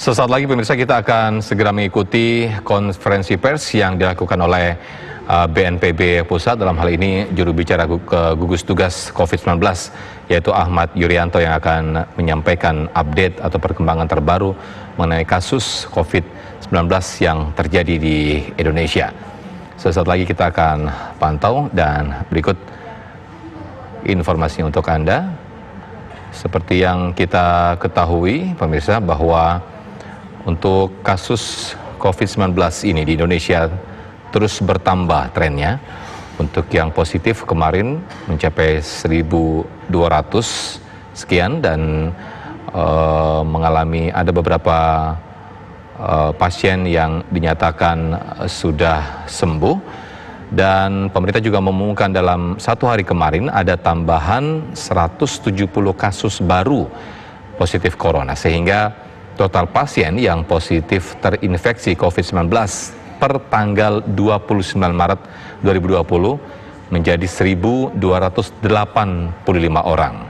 Sesaat lagi pemirsa kita akan segera mengikuti konferensi pers yang dilakukan oleh BNPB Pusat, dalam hal ini juru bicara gugus tugas COVID-19 yaitu Ahmad Yuryanto yang akan menyampaikan update atau perkembangan terbaru mengenai kasus COVID-19 yang terjadi di Indonesia. Sesaat lagi kita akan pantau dan berikut informasi untuk Anda. Seperti yang kita ketahui pemirsa bahwa untuk kasus COVID-19 ini di Indonesia terus bertambah trennya. Untuk yang positif kemarin mencapai 1.200 sekian dan mengalami ada beberapa pasien yang dinyatakan sudah sembuh. Dan pemerintah juga mengumumkan dalam satu hari kemarin ada tambahan 170 kasus baru positif corona, sehingga total pasien yang positif terinfeksi COVID-19 per tanggal 29 Maret 2020 menjadi 1.285 orang.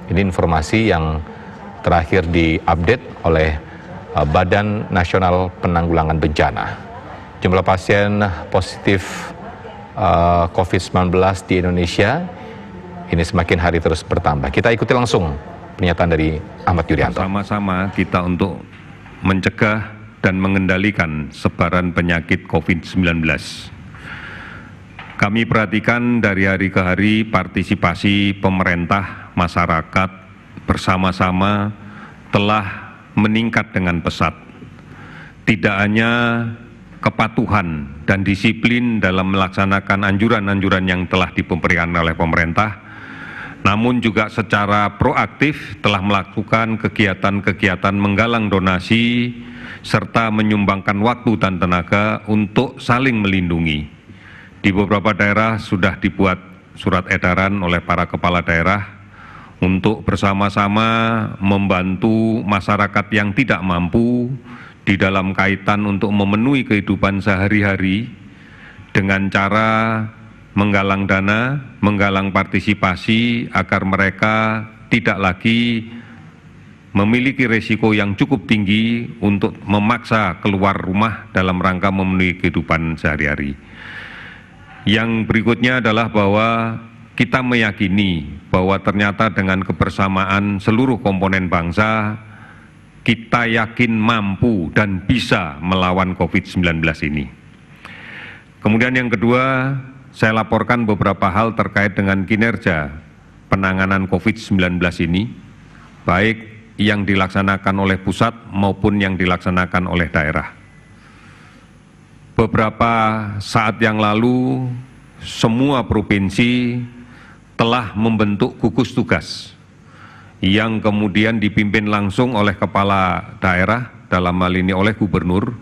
Ini informasi yang terakhir diupdate oleh Badan Nasional Penanggulangan Bencana. Jumlah pasien positif COVID-19 di Indonesia ini semakin hari terus bertambah. Kita ikuti langsung pernyataan dari Ahmad Yuryanto. Sama-sama kita untuk mencegah dan mengendalikan sebaran penyakit COVID-19. Kami perhatikan dari hari ke hari partisipasi pemerintah, masyarakat bersama-sama telah meningkat dengan pesat. Tidak hanya kepatuhan dan disiplin dalam melaksanakan anjuran-anjuran yang telah diberikan oleh pemerintah, namun juga secara proaktif telah melakukan kegiatan-kegiatan menggalang donasi serta menyumbangkan waktu dan tenaga untuk saling melindungi. Di beberapa daerah sudah dibuat surat edaran oleh para kepala daerah untuk bersama-sama membantu masyarakat yang tidak mampu di dalam kaitan untuk memenuhi kehidupan sehari-hari dengan cara menggalang dana, menggalang partisipasi agar mereka tidak lagi memiliki risiko yang cukup tinggi untuk memaksa keluar rumah dalam rangka memenuhi kehidupan sehari-hari. Yang berikutnya adalah bahwa kita meyakini bahwa ternyata dengan kebersamaan seluruh komponen bangsa, kita yakin mampu dan bisa melawan COVID-19 ini. Kemudian yang kedua, saya laporkan beberapa hal terkait dengan kinerja penanganan COVID-19 ini, baik yang dilaksanakan oleh pusat maupun yang dilaksanakan oleh daerah. Beberapa saat yang lalu, semua provinsi telah membentuk gugus tugas yang kemudian dipimpin langsung oleh kepala daerah, dalam hal ini oleh gubernur,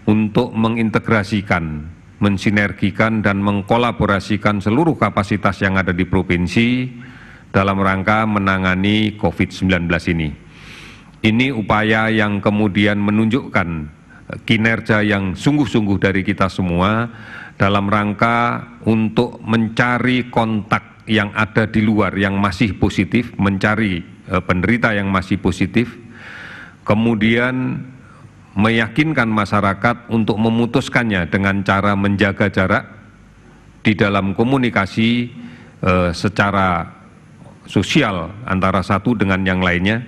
untuk mengintegrasikan, mensinergikan dan mengkolaborasikan seluruh kapasitas yang ada di provinsi dalam rangka menangani COVID-19 ini. Ini upaya yang kemudian menunjukkan kinerja yang sungguh-sungguh dari kita semua dalam rangka untuk mencari kontak yang ada di luar yang masih positif, mencari penderita yang masih positif, kemudian meyakinkan masyarakat untuk memutuskannya dengan cara menjaga jarak di dalam komunikasi secara sosial antara satu dengan yang lainnya,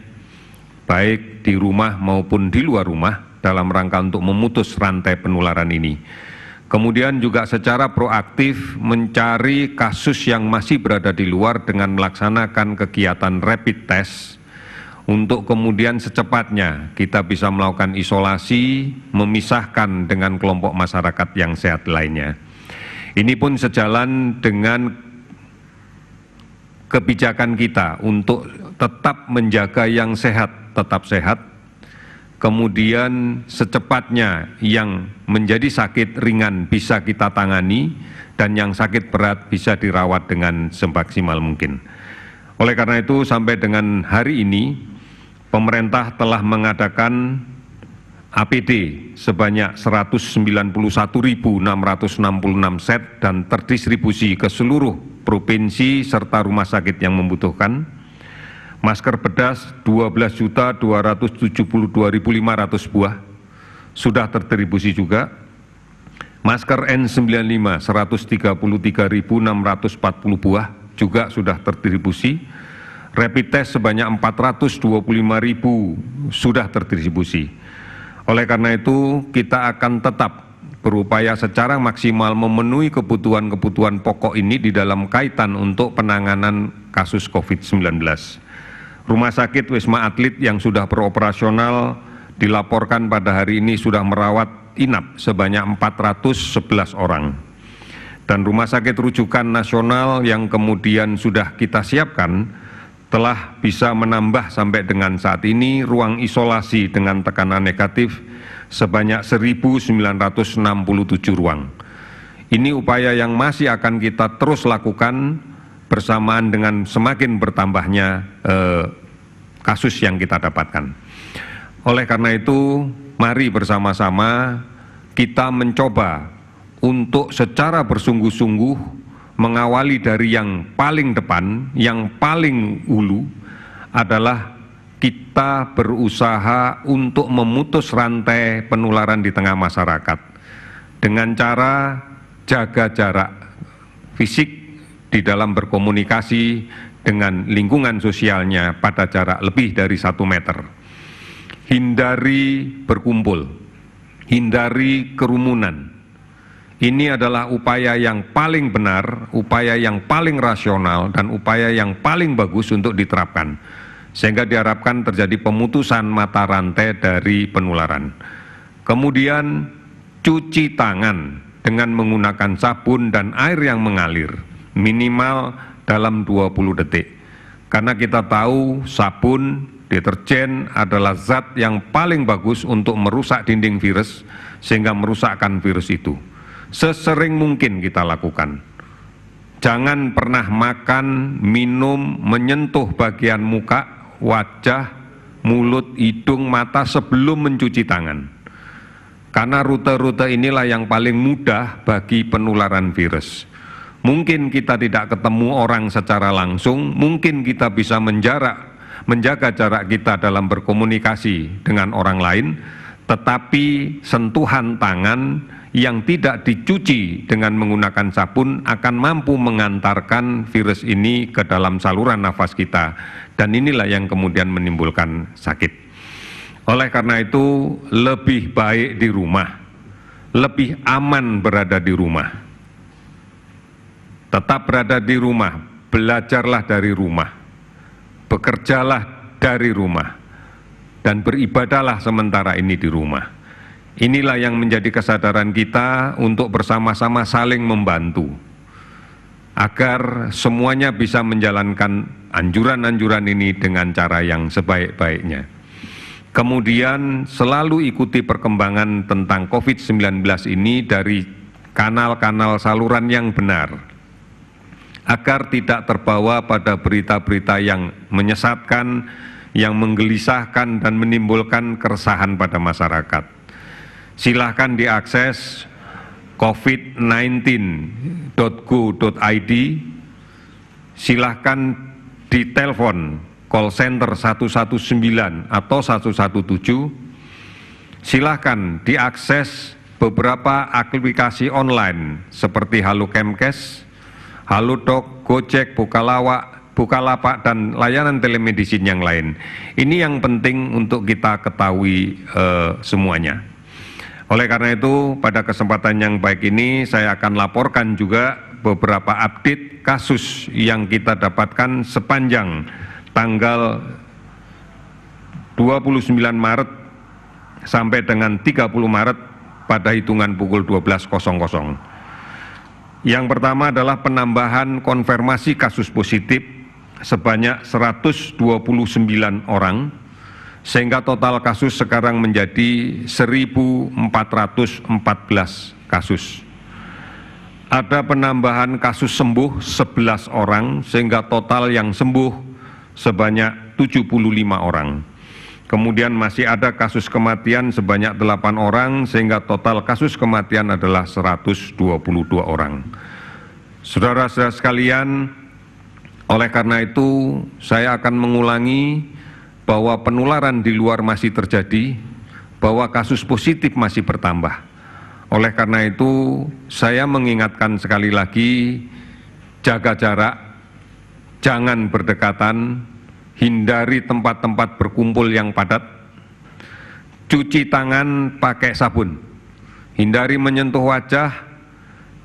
baik di rumah maupun di luar rumah dalam rangka untuk memutus rantai penularan ini. Kemudian juga secara proaktif mencari kasus yang masih berada di luar dengan melaksanakan kegiatan rapid test untuk kemudian secepatnya kita bisa melakukan isolasi, memisahkan dengan kelompok masyarakat yang sehat lainnya. Ini pun sejalan dengan kebijakan kita untuk tetap menjaga yang sehat, tetap sehat, kemudian secepatnya yang menjadi sakit ringan bisa kita tangani dan yang sakit berat bisa dirawat dengan semaksimal mungkin. Oleh karena itu sampai dengan hari ini pemerintah telah mengadakan APD sebanyak 191.666 set dan terdistribusi ke seluruh provinsi serta rumah sakit yang membutuhkan. Masker bedas 12.272.500 buah sudah terdistribusi juga. Masker N95 133.640 buah juga sudah terdistribusi. Rapid test sebanyak 425.000 sudah terdistribusi. Oleh karena itu, kita akan tetap berupaya secara maksimal memenuhi kebutuhan-kebutuhan pokok ini di dalam kaitan untuk penanganan kasus COVID-19. Rumah sakit Wisma Atlet yang sudah beroperasional dilaporkan pada hari ini sudah merawat inap sebanyak 411 orang. Dan rumah sakit rujukan nasional yang kemudian sudah kita siapkan telah bisa menambah sampai dengan saat ini ruang isolasi dengan tekanan negatif sebanyak 1.967 ruang. Ini upaya yang masih akan kita terus lakukan bersamaan dengan semakin bertambahnya kasus yang kita dapatkan. Oleh karena itu, mari bersama-sama kita mencoba untuk secara bersungguh-sungguh mengawali dari yang paling depan, yang paling hulu adalah kita berusaha untuk memutus rantai penularan di tengah masyarakat dengan cara jaga jarak fisik di dalam berkomunikasi dengan lingkungan sosialnya pada jarak lebih dari 1 meter. Hindari berkumpul, hindari kerumunan. Ini adalah upaya yang paling benar, upaya yang paling rasional, dan upaya yang paling bagus untuk diterapkan. Sehingga diharapkan terjadi pemutusan mata rantai dari penularan. Kemudian cuci tangan dengan menggunakan sabun dan air yang mengalir, minimal dalam 20 detik. Karena kita tahu sabun, deterjen adalah zat yang paling bagus untuk merusak dinding virus, sehingga merusakkan virus itu. Sesering mungkin kita lakukan. Jangan pernah makan, minum, menyentuh bagian muka, wajah, mulut, hidung, mata sebelum mencuci tangan. Karena rute-rute inilah yang paling mudah bagi penularan virus. Mungkin kita tidak ketemu orang secara langsung, mungkin kita bisa menjaga jarak kita dalam berkomunikasi dengan orang lain, tetapi sentuhan tangan yang tidak dicuci dengan menggunakan sabun akan mampu mengantarkan virus ini ke dalam saluran nafas kita, dan inilah yang kemudian menimbulkan sakit. Oleh karena itu, lebih baik di rumah, lebih aman berada di rumah. Tetap berada di rumah, belajarlah dari rumah, bekerjalah dari rumah, dan beribadahlah sementara ini di rumah. Inilah yang menjadi kesadaran kita untuk bersama-sama saling membantu, agar semuanya bisa menjalankan anjuran-anjuran ini dengan cara yang sebaik-baiknya. Kemudian selalu ikuti perkembangan tentang COVID-19 ini dari kanal-kanal saluran yang benar, agar tidak terbawa pada berita-berita yang menyesatkan, yang menggelisahkan dan menimbulkan keresahan pada masyarakat. Silahkan diakses covid19.go.id, silahkan ditelepon call center 119 atau 117, silahkan diakses beberapa aplikasi online seperti Halo Kemkes, Halodoc, Gojek, Bukalapak, dan layanan telemedicine yang lain. Ini yang penting untuk kita ketahui semuanya. Oleh karena itu, pada kesempatan yang baik ini, saya akan laporkan juga beberapa update kasus yang kita dapatkan sepanjang tanggal 29 Maret sampai dengan 30 Maret pada hitungan pukul 12.00. Yang pertama adalah penambahan konfirmasi kasus positif sebanyak 129 orang, sehingga total kasus sekarang menjadi 1.414 kasus. Ada penambahan kasus sembuh 11 orang, sehingga total yang sembuh sebanyak 75 orang. Kemudian masih ada kasus kematian sebanyak 8 orang, sehingga total kasus kematian adalah 122 orang. Saudara-saudara sekalian, Oleh karena itu, saya akan mengulangi bahwa penularan di luar masih terjadi, bahwa kasus positif masih bertambah. Oleh karena itu, saya mengingatkan sekali lagi, jaga jarak, jangan berdekatan, hindari tempat-tempat berkumpul yang padat, cuci tangan pakai sabun, hindari menyentuh wajah,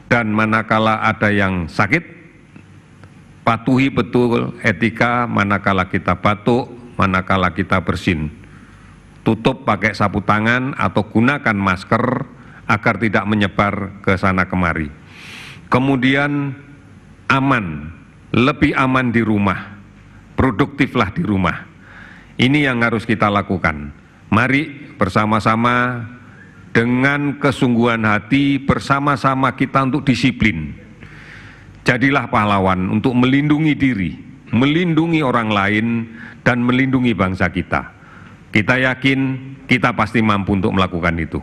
dan manakala ada yang sakit, patuhi betul etika manakala kita batuk, manakala kita bersin. Tutup pakai sapu tangan atau gunakan masker agar tidak menyebar ke sana kemari. Kemudian aman, lebih aman di rumah, produktiflah di rumah. Ini yang harus kita lakukan. Mari bersama-sama dengan kesungguhan hati, bersama-sama kita untuk disiplin. Jadilah pahlawan untuk melindungi diri, melindungi orang lain, dan melindungi bangsa kita. Kita yakin kita pasti mampu untuk melakukan itu.